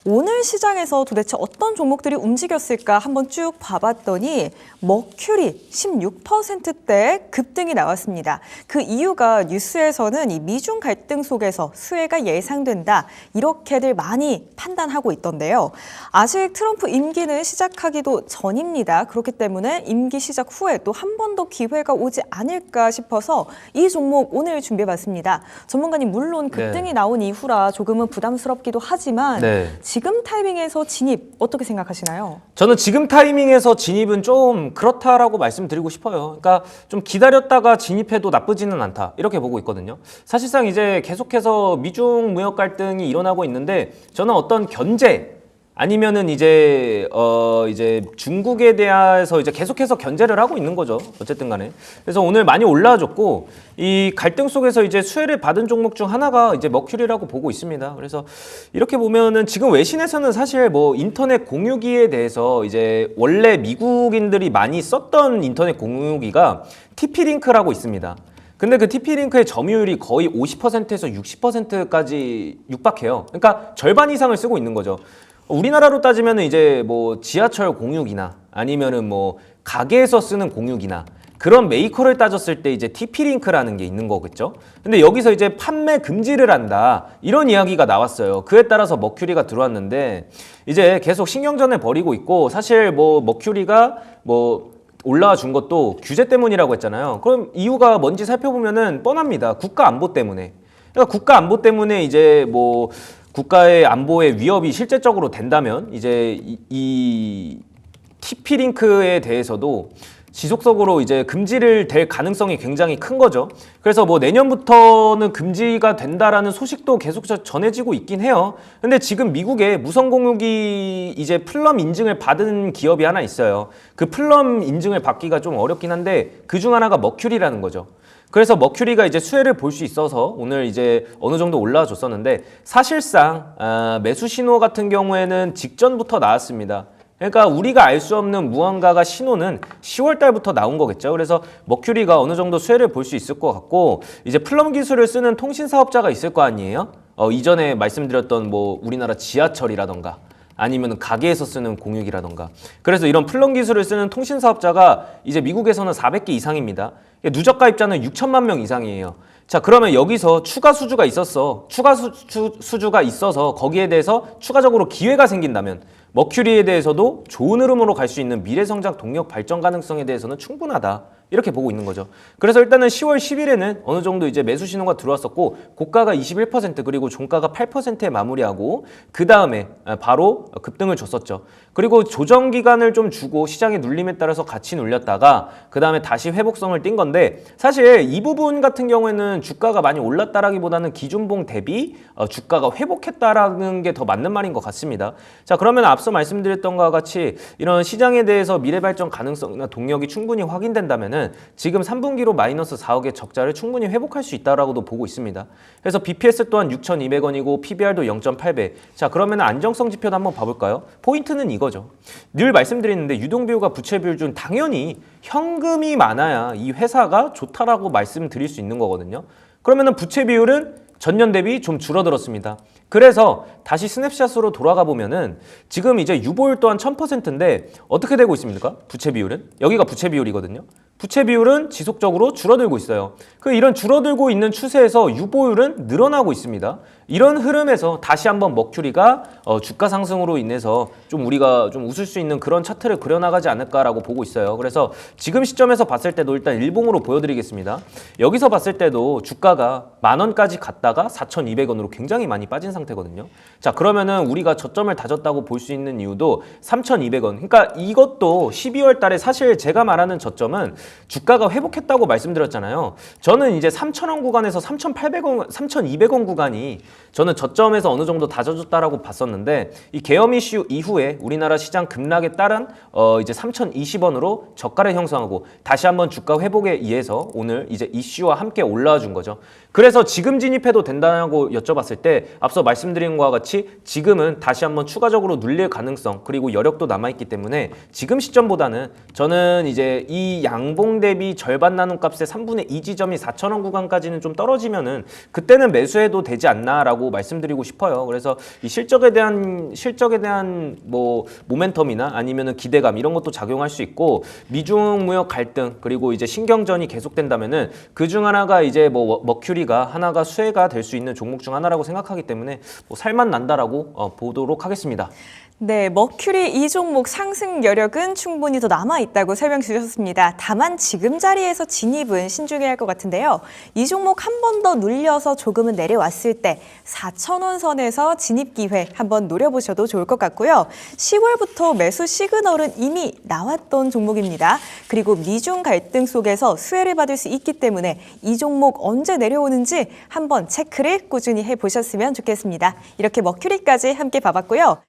오늘 시장에서 도대체 어떤 종목들이 움직였을까 한번 쭉 봐봤더니 머큐리 16%대 급등이 나왔습니다. 그 이유가 뉴스에서는 이 미중 갈등 속에서 수혜가 예상된다 이렇게들 많이 판단하고 있던데요. 아직 트럼프 임기는 시작하기도 전입니다. 그렇기 때문에 임기 시작 후에 또 한 번 더 기회가 오지 않을까 싶어서 이 종목 오늘 준비해봤습니다. 전문가님 물론 급등이 나온 이후라 조금은 부담스럽기도 하지만 지금 타이밍에서 진입 어떻게 생각하시나요? 저는 지금 타이밍에서 진입은 좀 그렇다라고 말씀드리고 싶어요. 그러니까 좀 기다렸다가 진입해도 나쁘지는 않다 이렇게 보고 있거든요. 사실상 이제 계속해서 미중 무역 갈등이 일어나고 있는데 저는 어떤 견제 아니면은 이제 중국에 대해서 이제 계속해서 견제를 하고 있는 거죠. 어쨌든 간에. 그래서 오늘 많이 올라와줬고 이 갈등 속에서 이제 수혜를 받은 종목 중 하나가 이제 머큐리라고 보고 있습니다. 그래서 이렇게 보면은 지금 외신에서는 사실 뭐 인터넷 공유기에 대해서 이제 원래 미국인들이 많이 썼던 인터넷 공유기가 TP-Link라고 있습니다. 근데 그 TP-Link의 점유율이 거의 50%에서 60%까지 육박해요. 그러니까 절반 이상을 쓰고 있는 거죠. 우리나라로 따지면은 이제 뭐 지하철 공유기나 아니면은 뭐 가게에서 쓰는 공유기나 그런 메이커를 따졌을 때 이제 TP-Link라는 게 있는 거겠죠. 근데 여기서 이제 판매 금지를 한다 이런 이야기가 나왔어요. 그에 따라서 머큐리가 들어왔는데 이제 계속 신경전을 벌이고 있고 사실 뭐 머큐리가 뭐 올라와 준 것도 규제 때문이라고 했잖아요. 그럼 이유가 뭔지 살펴보면은 뻔합니다. 국가 안보 때문에. 그러니까 국가 안보 때문에 이제 뭐 국가의 안보에 위협이 실제적으로 된다면 이제 이 TP-Link에 대해서도 지속적으로 이제 금지를 될 가능성이 굉장히 큰 거죠. 그래서 뭐 내년부터는 금지가 된다라는 소식도 계속 전해지고 있긴 해요. 근데 지금 미국에 무선공유기 이제 플럼 인증을 받은 기업이 하나 있어요. 그 플럼 인증을 받기가 좀 어렵긴 한데 그중 하나가 머큐리라는 거죠. 그래서 머큐리가 이제 수혜를 볼 수 있어서 오늘 이제 어느 정도 올라와 줬었는데 사실상 매수 신호 같은 경우에는 직전부터 나왔습니다. 그러니까 우리가 알 수 없는 무언가가 신호는 10월 달부터 나온 거겠죠. 그래서 머큐리가 어느 정도 수혜를 볼 수 있을 것 같고 이제 플럼 기술을 쓰는 통신 사업자가 있을 거 아니에요. 이전에 말씀드렸던 뭐 우리나라 지하철이라던가 아니면 가게에서 쓰는 공유기라던가 그래서 이런 플럼 기술을 쓰는 통신 사업자가 이제 미국에서는 400개 이상입니다. 누적 가입자는 6천만 명 이상이에요. 자, 그러면 여기서 추가 수주가 있었어. 추가 수주가 있어서 거기에 대해서 추가적으로 기회가 생긴다면 머큐리에 대해서도 좋은 흐름으로 갈 수 있는 미래성장 동력 발전 가능성에 대해서는 충분하다. 이렇게 보고 있는 거죠. 그래서 일단은 10월 10일에는 어느 정도 이제 매수 신호가 들어왔었고 고가가 21% 그리고 종가가 8%에 마무리하고 그 다음에 바로 급등을 줬었죠. 그리고 조정 기간을 좀 주고 시장의 눌림에 따라서 같이 눌렸다가 그 다음에 다시 회복성을 띈 건데 사실 이 부분 같은 경우에는 주가가 많이 올랐다라기보다는 기준봉 대비 주가가 회복했다라는 게 더 맞는 말인 것 같습니다. 자, 그러면 앞서 말씀드렸던 것과 같이 이런 시장에 대해서 미래 발전 가능성이나 동력이 충분히 확인된다면은 지금 3분기로 마이너스 4억의 적자를 충분히 회복할 수 있다라고도 보고 있습니다. 그래서 BPS 또한 6,200원이고 PBR도 0.8배. 자, 그러면 안정성 지표도 한번 봐볼까요? 포인트는 이거죠. 늘 말씀드리는데 유동비율과 부채비율 중 당연히 현금이 많아야 이 회사가 좋다라고 말씀드릴 수 있는 거거든요. 그러면은 부채 비율은 전년 대비 좀 줄어들었습니다. 그래서 다시 스냅샷으로 돌아가 보면은 지금 이제 유보율 또한 1000%인데 어떻게 되고 있습니까? 부채 비율은? 여기가 부채 비율이거든요. 부채 비율은 지속적으로 줄어들고 있어요. 이런 줄어들고 있는 추세에서 유보율은 늘어나고 있습니다. 이런 흐름에서 다시 한번 머큐리가 주가 상승으로 인해서 좀 우리가 좀 웃을 수 있는 그런 차트를 그려나가지 않을까라고 보고 있어요. 그래서 지금 시점에서 봤을 때도 일단 일봉으로 보여드리겠습니다. 여기서 봤을 때도 주가가 10,000원까지 갔다가 4,200원으로 굉장히 많이 빠진 상태거든요. 자, 그러면은 우리가 저점을 다졌다고 볼 수 있는 이유도 3,200원. 그러니까 이것도 12월 달에 사실 제가 말하는 저점은 주가가 회복했다고 말씀드렸잖아요. 저는 이제 3,000원 구간에서 3,800원, 3,200원 구간이 저는 저점에서 어느 정도 다져줬다라고 봤었는데 이 계엄 이슈 이후에 우리나라 시장 급락에 따른 이제 3,020원으로 저가를 형성하고 다시 한번 주가 회복에 의해서 오늘 이제 이슈와 함께 올라와 준 거죠. 그래서 지금 진입해도 된다고 여쭤봤을 때 앞서 말씀드린 것과 같이 지금은 다시 한번 추가적으로 눌릴 가능성 그리고 여력도 남아있기 때문에 지금 시점보다는 저는 이제 이 양봉 대비 절반 나눈 값의 3분의 2 지점이 4,000원 구간까지는 좀 떨어지면은 그때는 매수해도 되지 않나 않을까라고 말씀드리고 싶어요. 그래서 이 실적에 대한 뭐 모멘텀이나 아니면은 기대감 이런 것도 작용할 수 있고 미중 무역 갈등 그리고 이제 신경전이 계속된다면은 그중 하나가 이제 뭐 머큐리가 하나가 수혜가 될 수 있는 종목 중 하나라고 생각하기 때문에 뭐 살만 난다라고 보도록 하겠습니다. 네, 머큐리 이 종목 상승 여력은 충분히 더 남아있다고 설명 주셨습니다. 다만 지금 자리에서 진입은 신중해야 할 것 같은데요. 이 종목 한 번 더 눌려서 조금은 내려왔을 때 4,000원 선에서 진입 기회 한번 노려보셔도 좋을 것 같고요. 10월부터 매수 시그널은 이미 나왔던 종목입니다. 그리고 미중 갈등 속에서 수혜를 받을 수 있기 때문에 이 종목 언제 내려오는지 한번 체크를 꾸준히 해보셨으면 좋겠습니다. 이렇게 머큐리까지 함께 봐봤고요.